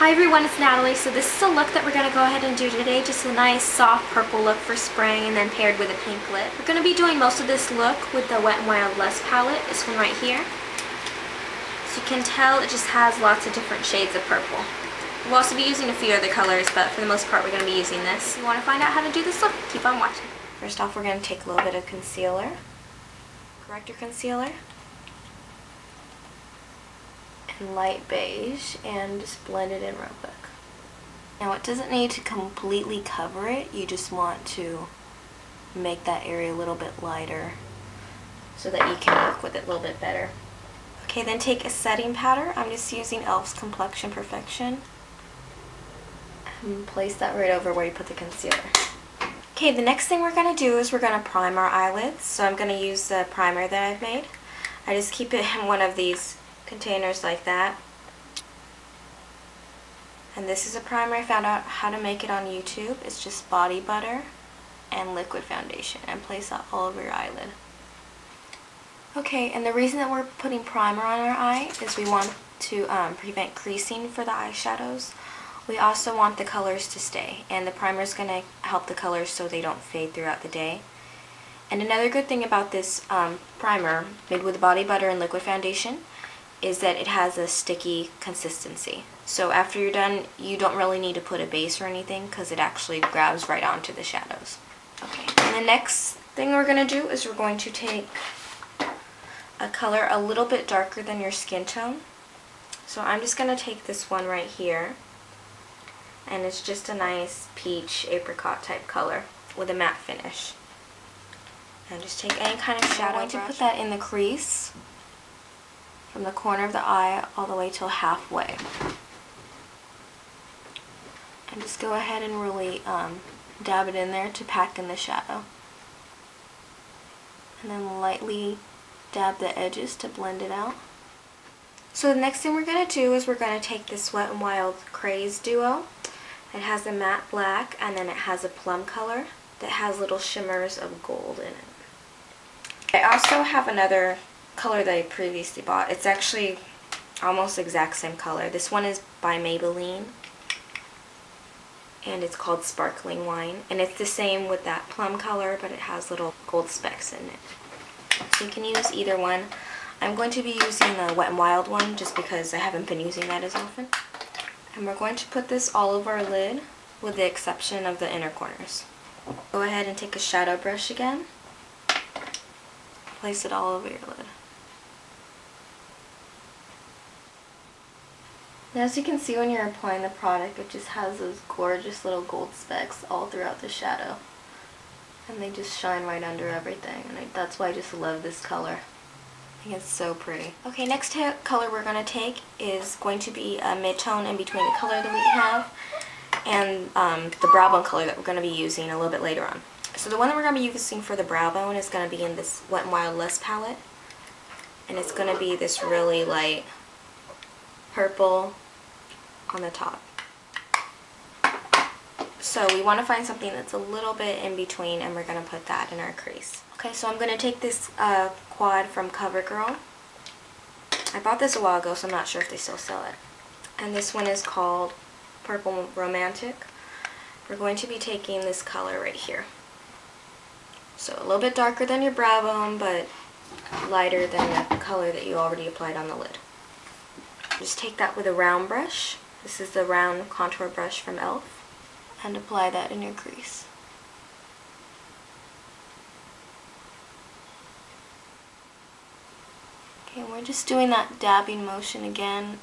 Hi everyone, it's Natalie. So this is a look that we're going to go ahead and do today. Just a nice soft purple look for spring and then paired with a pink lip. We're going to be doing most of this look with the Wet n Wild-Lust palette, this one right here. So you can tell it just has lots of different shades of purple. We'll also be using a few other colors, but for the most part we're going to be using this. If you want to find out how to do this look, keep on watching. First off, we're going to take a little bit of concealer, corrector concealer, light beige, and just blend it in real quick. Now it doesn't need to completely cover it, you just want to make that area a little bit lighter so that you can work with it a little bit better. Okay, then take a setting powder. I'm just using e.l.f.'s Complexion Perfection and place that right over where you put the concealer. Okay, the next thing we're going to do is we're going to prime our eyelids. So I'm going to use the primer that I've made. I just keep it in one of these containers like that, and this is a primer I found out how to make it on YouTube. It's just body butter and liquid foundation, and place that all over your eyelid. Okay, and the reason that we're putting primer on our eye is we want to prevent creasing for the eyeshadows. We also want the colors to stay, and the primer is going to help the colors so they don't fade throughout the day. And another good thing about this primer made with body butter and liquid foundation is that it has a sticky consistency. So after you're done, you don't really need to put a base or anything because it actually grabs right onto the shadows. Okay, and the next thing we're going to do is we're going to take a color a little bit darker than your skin tone. So I'm just going to take this one right here, and it's just a nice peach apricot type color with a matte finish. And just take any kind of shadow brush. I'm going to put that in the crease from the corner of the eye all the way till halfway. And just go ahead and really dab it in there to pack in the shadow. And then lightly dab the edges to blend it out. So the next thing we're going to do is we're going to take this Wet n Wild Craze duo. It has a matte black and then it has a plum color that has little shimmers of gold in it. I also have another color that I previously bought. It's actually almost the exact same color. This one is by Maybelline and it's called Sparkling Wine, and it's the same with that plum color, but it has little gold specks in it. So you can use either one. I'm going to be using the Wet n Wild one just because I haven't been using that as often. And we're going to put this all over our lid with the exception of the inner corners. Go ahead and take a shadow brush again. Place it all over your lid. And as you can see when you're applying the product, it just has those gorgeous little gold specks all throughout the shadow. And they just shine right under everything, and that's why I just love this color. I think it's so pretty. Okay, next color we're going to take is going to be a mid-tone in between the color that we have and the brow bone color that we're going to be using a little bit later on. So the one that we're going to be using for the brow bone is going to be in this Wet n Wild-Lust palette. And it's going to be this really light purple on the top. So we want to find something that's a little bit in between, and we're going to put that in our crease. Okay, so I'm going to take this quad from Covergirl. I bought this a while ago, so I'm not sure if they still sell it. And this one is called Purple Romantic. We're going to be taking this color right here. So a little bit darker than your brow bone, but lighter than the color that you already applied on the lid. Just take that with a round brush. This is the round contour brush from e.l.f. and apply that in your crease. Okay, and we're just doing that dabbing motion again,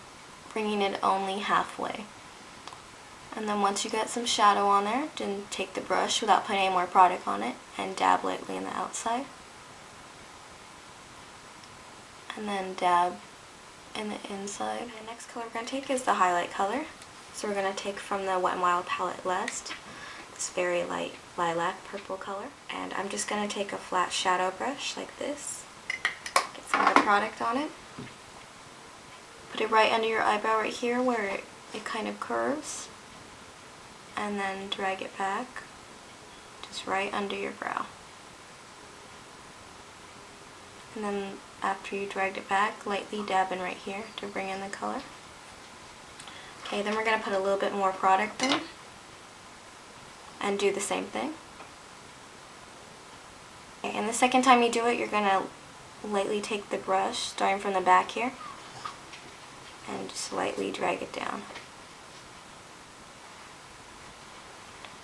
bringing it only halfway. And then once you get some shadow on there, then take the brush without putting any more product on it and dab lightly on the outside. And then dab in the inside. The next color we're going to take is the highlight color. So we're going to take from the Wet n Wild palette Lust, this very light lilac purple color. And I'm just going to take a flat shadow brush like this, get some of the product on it, put it right under your eyebrow right here where it kind of curves, and then drag it back just right under your brow. And then after you dragged it back, lightly dab in right here to bring in the color. Okay, then we're going to put a little bit more product in and do the same thing. Okay, and the second time you do it, you're going to lightly take the brush, starting from the back here, and just lightly drag it down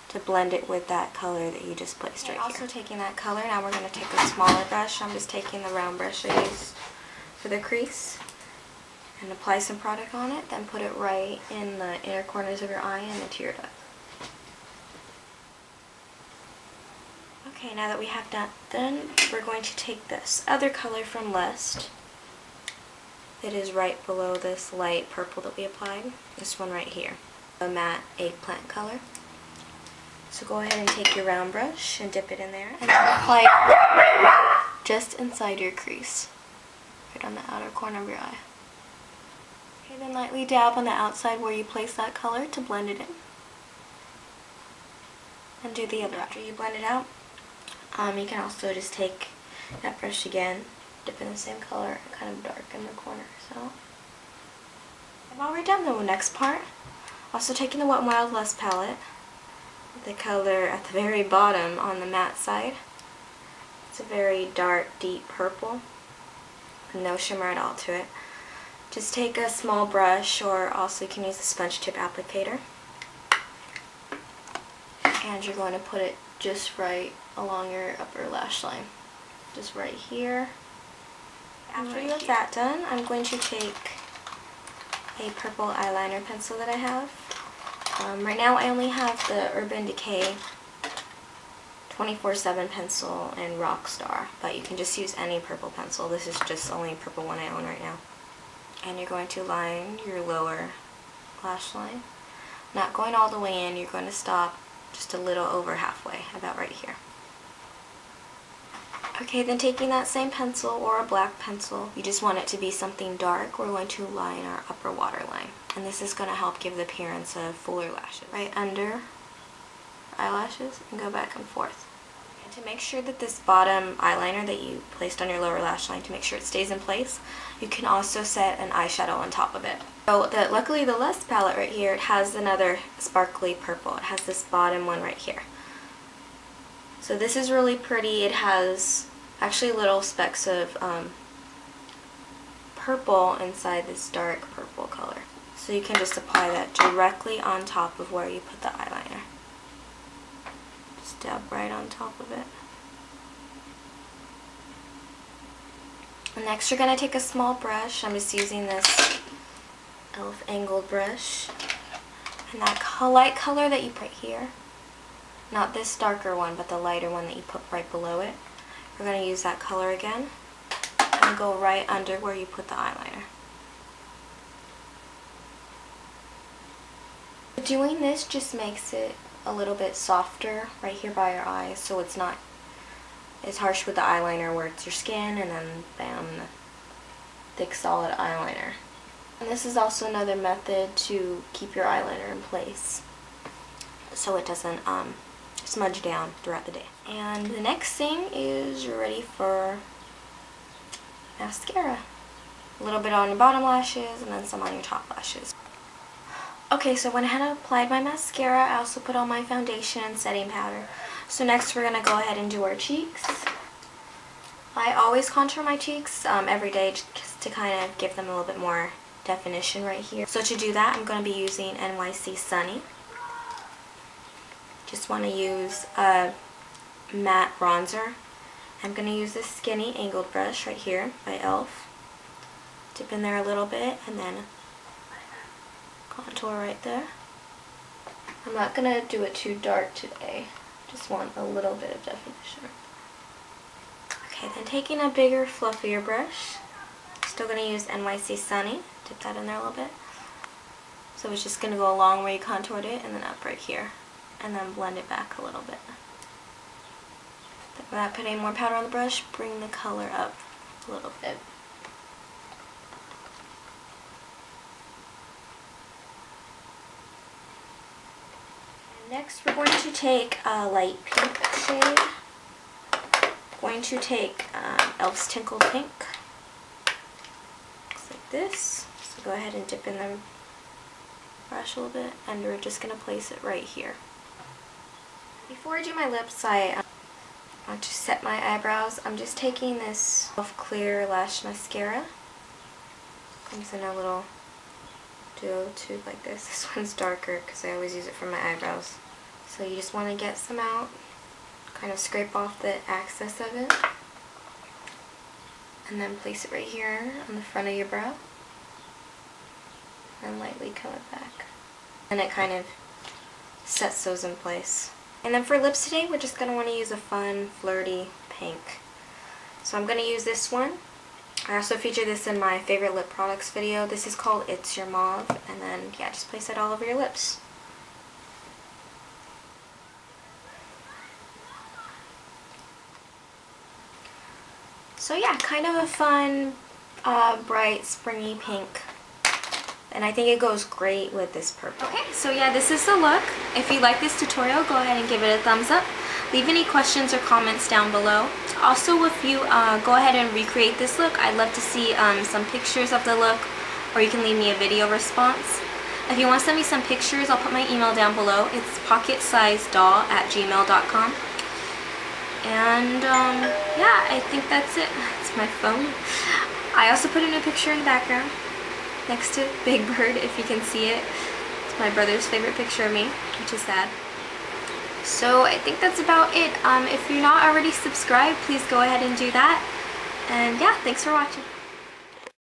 to blend it with that color that you just placed right here. Also taking that color, now we're going to take a smaller brush. I'm just taking the round brush I used for the crease and apply some product on it, then put it right in the inner corners of your eye and into your duct. Okay, now that we have that done, we're going to take this other color from Lust. It is right below this light purple that we applied. This one right here, a matte eggplant color. So go ahead and take your round brush and dip it in there and apply it just inside your crease, right on the outer corner of your eye. Okay, then lightly dab on the outside where you place that color to blend it in. And do the other after you blend it out. You can also just take that brush again, dip in the same color, and kind of darken the corner. So, while we're done the next part, also taking the WetnWild-Lust palette, the color at the very bottom on the matte side. It's a very dark, deep purple, no shimmer at all to it. Just take a small brush, or also you can use a sponge tip applicator, and you're going to put it just right along your upper lash line, just right here. After you have that done, I'm going to take a purple eyeliner pencil that I have. Right now I only have the Urban Decay 24/7 pencil and Rockstar, but you can just use any purple pencil. This is just the only purple one I own right now. And you're going to line your lower lash line. Not going all the way in, you're going to stop just a little over halfway, about right here. Okay, then taking that same pencil or a black pencil, you just want it to be something dark, we're going to line our upper waterline. And this is going to help give the appearance of fuller lashes. Right under eyelashes and go back and forth. And to make sure that this bottom eyeliner that you placed on your lower lash line, to make sure it stays in place, you can also set an eyeshadow on top of it. So luckily the Lust palette right here, it has another sparkly purple. It has this bottom one right here. So this is really pretty. It has actually little specks of purple inside this dark purple color. So you can just apply that directly on top of where you put the eyeliner. Just dab right on top of it. And next you're going to take a small brush. I'm just using this e.l.f. angled brush. And that light color that you put here, not this darker one, but the lighter one that you put right below it, we're going to use that color again and go right under where you put the eyeliner. Doing this just makes it a little bit softer right here by your eyes, so it's not as harsh with the eyeliner where it's your skin and then bam, the thick solid eyeliner. And this is also another method to keep your eyeliner in place so it doesn't smudge down throughout the day. And the next thing is you're ready for mascara. A little bit on your bottom lashes and then some on your top lashes. Okay, so I went ahead and applied my mascara. I also put on my foundation and setting powder. So next we're going to go ahead and do our cheeks. I always contour my cheeks every day just to kind of give them a little bit more definition right here. So to do that, I'm going to be using NYC Sunny. Just want to use a matte bronzer. I'm going to use this skinny angled brush right here by e.l.f. Dip in there a little bit and then contour right there. I'm not going to do it too dark today. Just want a little bit of definition. Okay, then taking a bigger, fluffier brush. Still going to use NYC Sunny. Dip that in there a little bit. So it's just going to go along where you contoured it and then up right here. And then blend it back a little bit. Then without putting more powder on the brush, bring the color up a little bit. Next, we're going to take a light pink shade. Going to take e.l.f.'s Tickled Pink. Looks like this. So go ahead and dip in the brush a little bit, and we're just going to place it right here. Before I do my lips, I want to set my eyebrows. I'm just taking this clear lash mascara. Comes in a little duo tube like this. This one's darker because I always use it for my eyebrows. So you just want to get some out, kind of scrape off the excess of it, and then place it right here on the front of your brow, and lightly comb it back. And it kind of sets those in place. And then for lips today, we're just going to want to use a fun, flirty pink. So I'm going to use this one. I also featured this in my favorite lip products video. This is called It's Your Mauve. And then, yeah, just place it all over your lips. So yeah, kind of a fun, bright, springy pink. And I think it goes great with this purple. Okay, so yeah, this is the look. If you like this tutorial, go ahead and give it a thumbs up. Leave any questions or comments down below. Also, if you go ahead and recreate this look, I'd love to see some pictures of the look, or you can leave me a video response. If you want to send me some pictures, I'll put my email down below. It's pocketsizeddoll@gmail.com. And yeah, I think that's it. It's my phone. I also put a new picture in the background next to Big Bird, if you can see it. It's my brother's favorite picture of me, which is sad. So I think that's about it. If you're not already subscribed, please go ahead and do that. And yeah, thanks for watching.